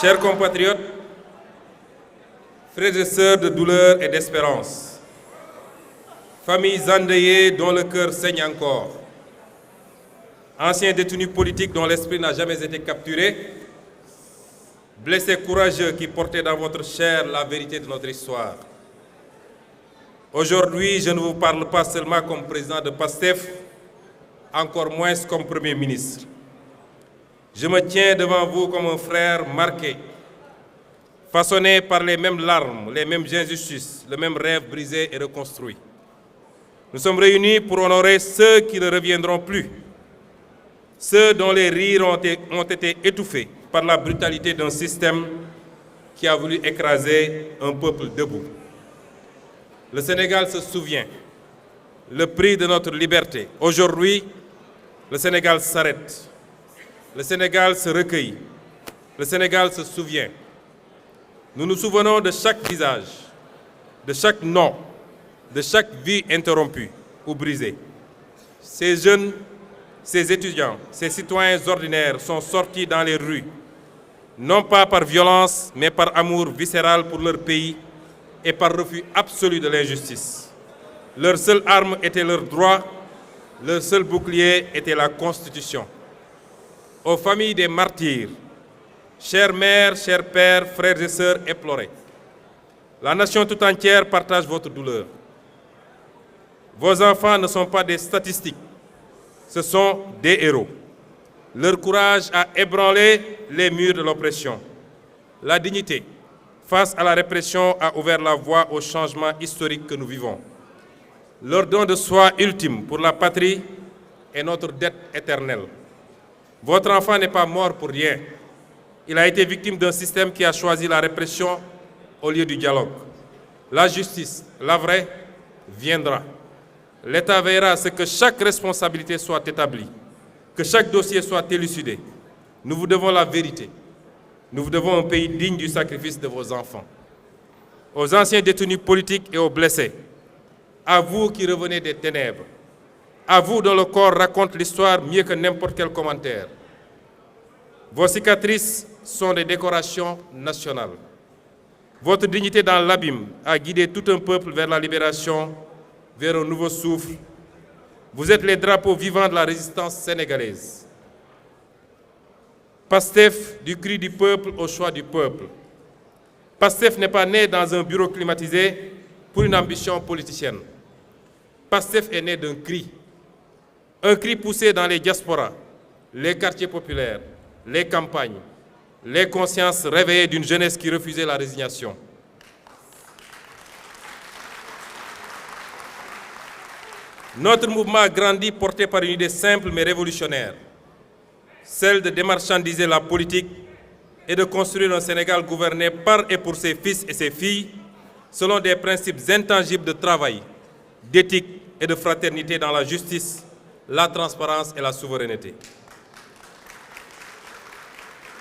Chers compatriotes, frères et sœurs de douleur et d'espérance, familles endeuillées dont le cœur saigne encore, anciens détenus politiques dont l'esprit n'a jamais été capturé, blessés courageux qui portaient dans votre chair la vérité de notre histoire. Aujourd'hui, je ne vous parle pas seulement comme président de PASTEF, encore moins comme Premier ministre. Je me tiens devant vous comme un frère marqué, façonné par les mêmes larmes, les mêmes injustices, le même rêve brisé et reconstruit. Nous sommes réunis pour honorer ceux qui ne reviendront plus, ceux dont les rires ont été étouffés par la brutalité d'un système qui a voulu écraser un peuple debout. Le Sénégal se souvient, le prix de notre liberté. Aujourd'hui, le Sénégal s'arrête. Le Sénégal se recueille. Le Sénégal se souvient. Nous nous souvenons de chaque visage, de chaque nom, de chaque vie interrompue ou brisée. Ces jeunes, ces étudiants, ces citoyens ordinaires sont sortis dans les rues, non pas par violence, mais par amour viscéral pour leur pays et par refus absolu de l'injustice. Leur seule arme était leur droit, leur seul bouclier était la Constitution. Aux familles des martyrs, chères mères, chers pères, frères et sœurs éplorés, la nation tout entière partage votre douleur. Vos enfants ne sont pas des statistiques, ce sont des héros. Leur courage a ébranlé les murs de l'oppression. La dignité, face à la répression, a ouvert la voie au changement historique que nous vivons. Leur don de soi ultime pour la patrie est notre dette éternelle. Votre enfant n'est pas mort pour rien. Il a été victime d'un système qui a choisi la répression au lieu du dialogue. La justice, la vraie, viendra. L'État veillera à ce que chaque responsabilité soit établie, que chaque dossier soit élucidé. Nous vous devons la vérité. Nous vous devons un pays digne du sacrifice de vos enfants. Aux anciens détenus politiques et aux blessés, à vous qui revenez des ténèbres, à vous dont le corps raconte l'histoire mieux que n'importe quel commentaire. Vos cicatrices sont des décorations nationales. Votre dignité dans l'abîme a guidé tout un peuple vers la libération, vers un nouveau souffle. Vous êtes les drapeaux vivants de la résistance sénégalaise. PASTEF, du cri du peuple au choix du peuple. PASTEF n'est pas né dans un bureau climatisé pour une ambition politicienne. PASTEF est né d'un cri. Un cri poussé dans les diasporas, les quartiers populaires, les campagnes, les consciences réveillées d'une jeunesse qui refusait la résignation. Notre mouvement a grandi porté par une idée simple mais révolutionnaire, celle de démarchandiser la politique et de construire un Sénégal gouverné par et pour ses fils et ses filles selon des principes intangibles de travail, d'éthique et de fraternité dans la justice, la transparence et la souveraineté.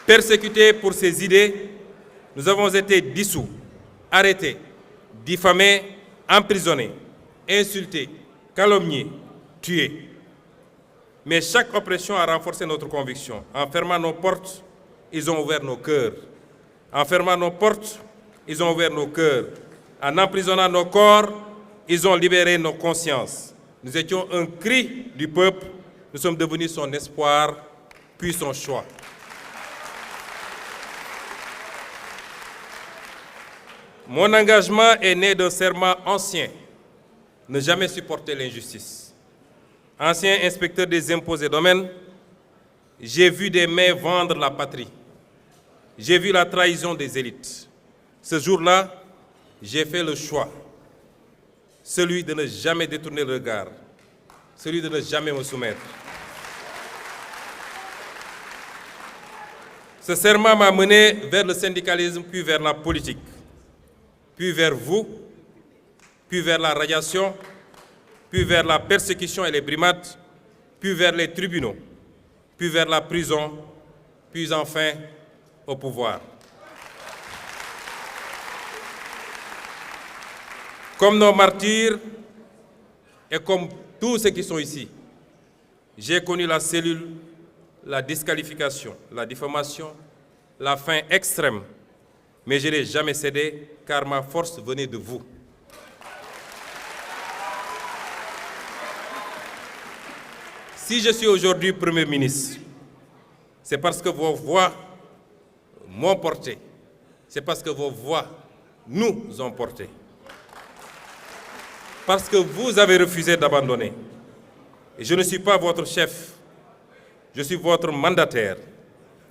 Persécutés pour ces idées, nous avons été dissous, arrêtés, diffamés, emprisonnés, insultés, calomniés, tués. Mais chaque oppression a renforcé notre conviction. En fermant nos portes, ils ont ouvert nos cœurs. En fermant nos portes, ils ont ouvert nos cœurs. En emprisonnant nos corps, ils ont libéré nos consciences. Nous étions un cri du peuple, nous sommes devenus son espoir, puis son choix. Mon engagement est né d'un serment ancien, ne jamais supporter l'injustice. Ancien inspecteur des impôts et domaines, j'ai vu des mains vendre la patrie. J'ai vu la trahison des élites. Ce jour-là, j'ai fait le choix. Celui de ne jamais détourner le regard, celui de ne jamais me soumettre. Ce serment m'a mené vers le syndicalisme, puis vers la politique, puis vers vous, puis vers la radiation, puis vers la persécution et les brimades, puis vers les tribunaux, puis vers la prison, puis enfin au pouvoir. Comme nos martyrs et comme tous ceux qui sont ici, j'ai connu la cellule, la disqualification, la diffamation, la faim extrême, mais je n'ai jamais cédé car ma force venait de vous. Si je suis aujourd'hui Premier ministre, c'est parce que vos voix m'ont porté, c'est parce que vos voix nous ont porté. Parce que vous avez refusé d'abandonner. Et je ne suis pas votre chef, je suis votre mandataire.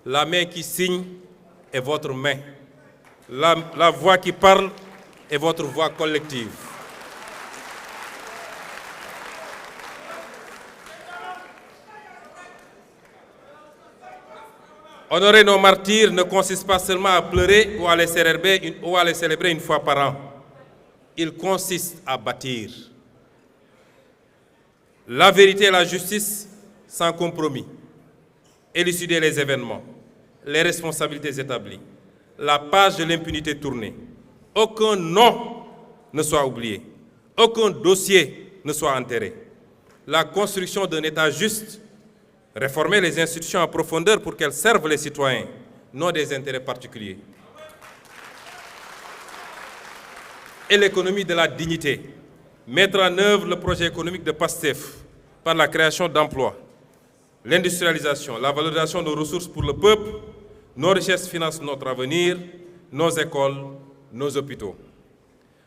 La main qui signe est votre main. La voix qui parle est votre voix collective. Honorer nos martyrs ne consiste pas seulement à pleurer ou à les célébrer une fois par an. Il consiste à bâtir. La vérité et la justice sans compromis. Élucider les événements, les responsabilités établies, la page de l'impunité tournée. Aucun nom ne soit oublié, aucun dossier ne soit enterré. La construction d'un État juste, réformer les institutions en profondeur pour qu'elles servent les citoyens, non des intérêts particuliers. Et l'économie de la dignité, mettre en œuvre le projet économique de PASTEF par la création d'emplois, l'industrialisation, la valorisation de nos ressources pour le peuple, nos richesses financent notre avenir, nos écoles, nos hôpitaux.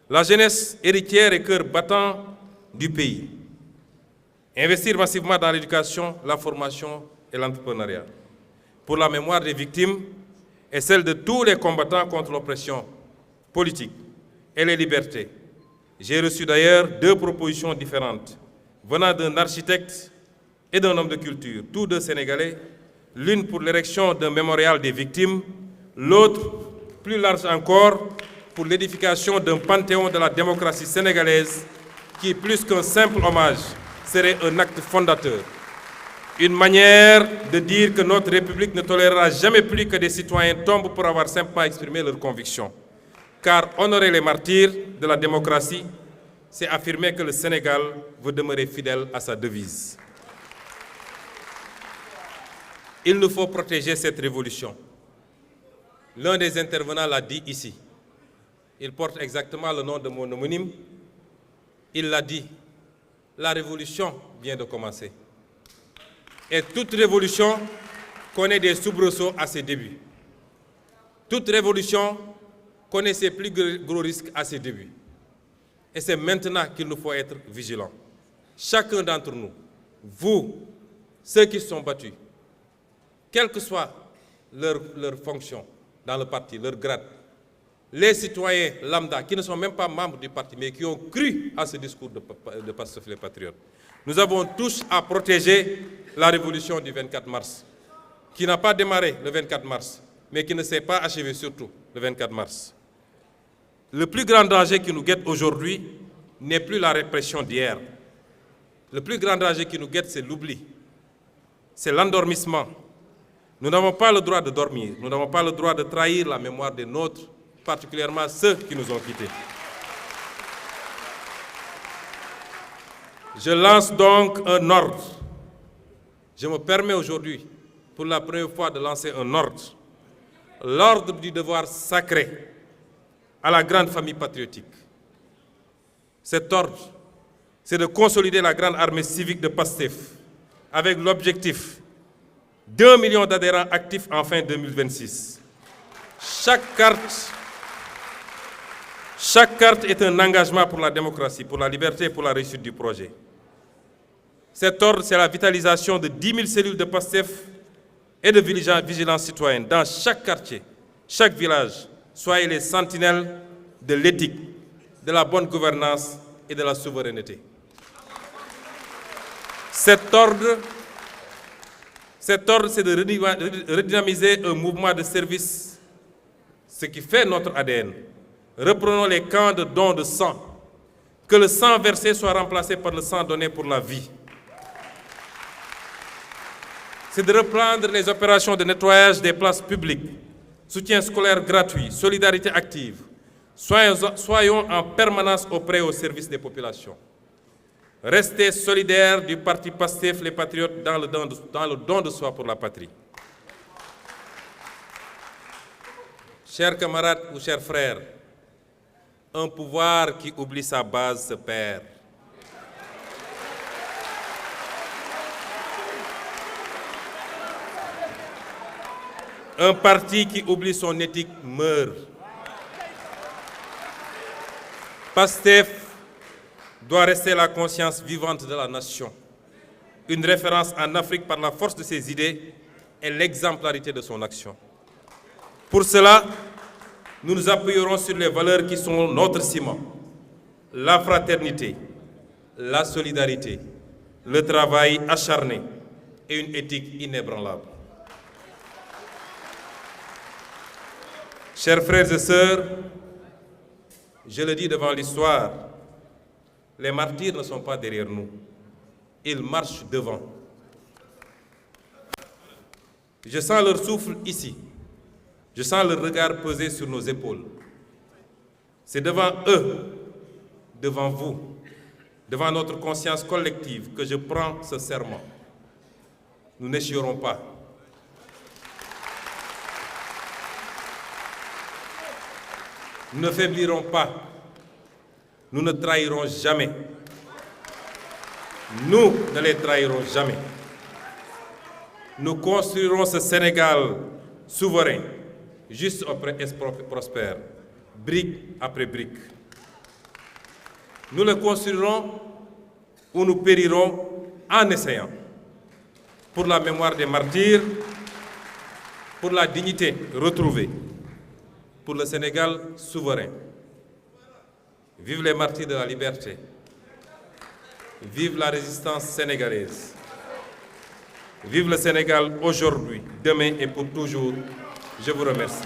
La jeunesse héritière et cœur battant du pays. Investir massivement dans l'éducation, la formation et l'entrepreneuriat. Pour la mémoire des victimes et celle de tous les combattants contre l'oppression politique et les libertés. J'ai reçu d'ailleurs 2 propositions différentes, venant d'un architecte et d'un homme de culture, tous 2 Sénégalais, l'une pour l'érection d'un mémorial des victimes, l'autre, plus large encore, pour l'édification d'un panthéon de la démocratie sénégalaise qui, plus qu'un simple hommage, serait un acte fondateur. Une manière de dire que notre République ne tolérera jamais plus que des citoyens tombent pour avoir simplement exprimé leurs convictions. Car honorer les martyrs de la démocratie, c'est affirmer que le Sénégal veut demeurer fidèle à sa devise. Il nous faut protéger cette révolution. L'un des intervenants l'a dit ici. Il porte exactement le nom de mon homonyme. Il l'a dit. La révolution vient de commencer. Et toute révolution connaît des soubresauts à ses débuts. Toute révolution connaît ses plus gros risques à ses débuts. Et c'est maintenant qu'il nous faut être vigilants. Chacun d'entre nous, vous, ceux qui se sont battus, quelle que soit leur fonction dans le parti, leur grade, les citoyens lambda qui ne sont même pas membres du parti, mais qui ont cru à ce discours de Pastef les Patriotes. Nous avons tous à protéger la révolution du 24 mars, qui n'a pas démarré le 24 mars, mais qui ne s'est pas achevée surtout le 24 mars. Le plus grand danger qui nous guette aujourd'hui n'est plus la répression d'hier. Le plus grand danger qui nous guette, c'est l'oubli, c'est l'endormissement. Nous n'avons pas le droit de dormir, nous n'avons pas le droit de trahir la mémoire des nôtres, particulièrement ceux qui nous ont quittés. Je lance donc un ordre. Je me permets aujourd'hui, pour la première fois, de lancer un ordre. L'ordre du devoir sacré à la grande famille patriotique. Cet ordre, c'est de consolider la grande armée civique de PASTEF avec l'objectif d'1 million d'adhérents actifs en fin 2026. Chaque carte est un engagement pour la démocratie, pour la liberté et pour la réussite du projet. Cet ordre, c'est la vitalisation de 10 000 cellules de PASTEF et de vigilance citoyenne dans chaque quartier, chaque village. Soyez les sentinelles de l'éthique, de la bonne gouvernance et de la souveraineté. Cet ordre, c'est de redynamiser un mouvement de service, ce qui fait notre ADN. Reprenons les camps de dons de sang. Que le sang versé soit remplacé par le sang donné pour la vie. C'est de reprendre les opérations de nettoyage des places publiques, soutien scolaire gratuit, solidarité active. Soyons en permanence auprès au service des populations. Restez solidaires du parti PASTEF, les patriotes, dans le don de soi pour la patrie. Chers camarades ou chers frères, un pouvoir qui oublie sa base se perd. Un parti qui oublie son éthique meurt. PASTEF doit rester la conscience vivante de la nation, une référence en Afrique par la force de ses idées et l'exemplarité de son action. Pour cela, nous nous appuierons sur les valeurs qui sont notre ciment, la fraternité, la solidarité, le travail acharné et une éthique inébranlable. Chers frères et sœurs, je le dis devant l'histoire, les martyrs ne sont pas derrière nous, ils marchent devant. Je sens leur souffle ici, je sens leur regard peser sur nos épaules. C'est devant eux, devant vous, devant notre conscience collective que je prends ce serment. Nous n'échouerons pas. Nous ne faiblirons pas. Nous ne trahirons jamais. Nous ne les trahirons jamais. Nous construirons ce Sénégal souverain, juste et prospère, brique après brique. Nous le construirons ou nous périrons en essayant. Pour la mémoire des martyrs, pour la dignité retrouvée, pour le Sénégal souverain. Vive les martyrs de la liberté. Vive la résistance sénégalaise. Vive le Sénégal aujourd'hui, demain et pour toujours. Je vous remercie.